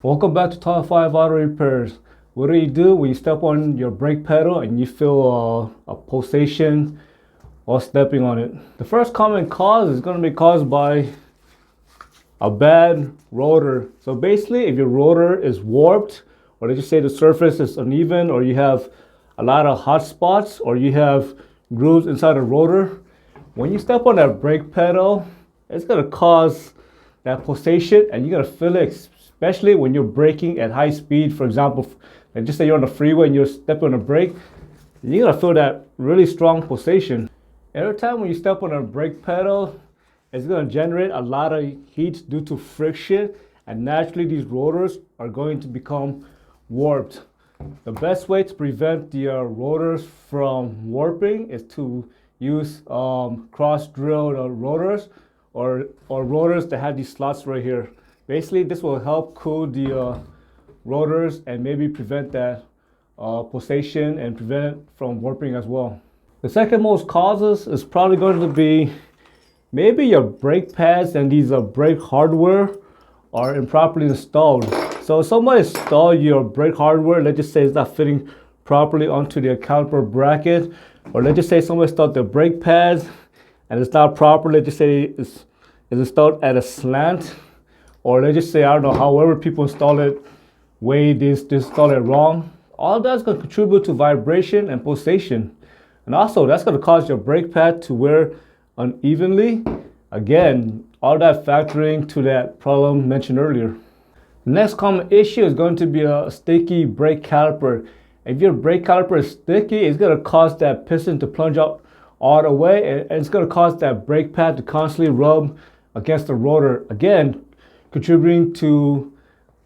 Welcome back to Top 5 Auto Repairs. What do you do when you step on your brake pedal and you feel a pulsation while stepping on it? The first common cause is going to be caused by a bad rotor. So basically, if your rotor is warped, or let's just say the surface is uneven, or you have a lot of hot spots, or you have grooves inside the rotor, when you step on that brake pedal, it's going to cause that pulsation and you're going to feel it, especially when you're braking at high speed. For example, like just say you're on the freeway and you're stepping on a brake, you're going to feel that really strong pulsation. Every time when you step on a brake pedal, it's going to generate a lot of heat due to friction, and naturally these rotors are going to become warped. The best way to prevent the rotors from warping is to use cross-drilled rotors or rotors that have these slots right here. Basically, this will help cool the rotors and maybe prevent that pulsation and prevent it from warping as well. The second most causes is probably going to be maybe your brake pads and these brake hardware are improperly installed. So if somebody installed your brake hardware, let's just say it's not fitting properly onto the caliper bracket, or let's just say somebody installed the brake pads and it's not proper, let's just say it's installed at a slant, or let's just say, I don't know, however people install it, way they install it wrong. All that's going to contribute to vibration and pulsation. And also that's going to cause your brake pad to wear unevenly. Again, all that factoring to that problem mentioned earlier. The next common issue is going to be a sticky brake caliper. If your brake caliper is sticky, it's going to cause that piston to plunge out all the way, and it's going to cause that brake pad to constantly rub against the rotor. Again, contributing to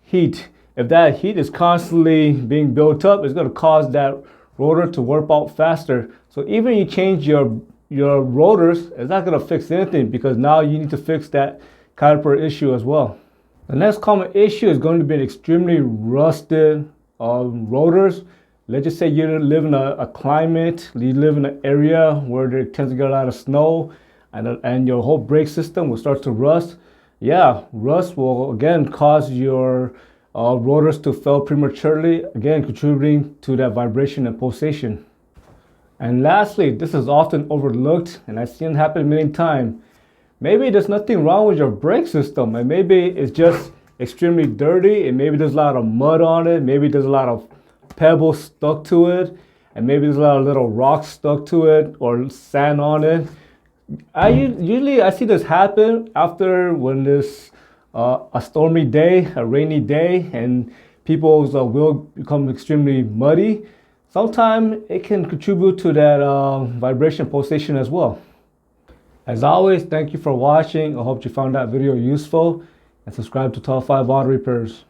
heat. If that heat is constantly being built up, it's going to cause that rotor to warp out faster. So even you change your rotors, it's not going to fix anything, because now you need to fix that caliper issue as well. The next common issue is going to be an extremely rusted rotors. Let's just say you live in a climate, you live in an area where there tends to get a lot of snow, and your whole brake system will start to rust. Yeah, rust will again cause your rotors to fail prematurely, again contributing to that vibration and pulsation. And lastly, this is often overlooked, and I've seen it happen many times. Maybe there's nothing wrong with your brake system, and maybe it's just extremely dirty, and maybe there's a lot of mud on it, maybe there's a lot of pebbles stuck to it, and maybe there's a lot of little rocks stuck to it or sand on it. Usually I see this happen after when there's a stormy day, a rainy day, and people's wheel become extremely muddy. Sometimes it can contribute to that vibration pulsation as well. As always, thank you for watching. I hope you found that video useful, and subscribe to Top 5 Auto Repairs.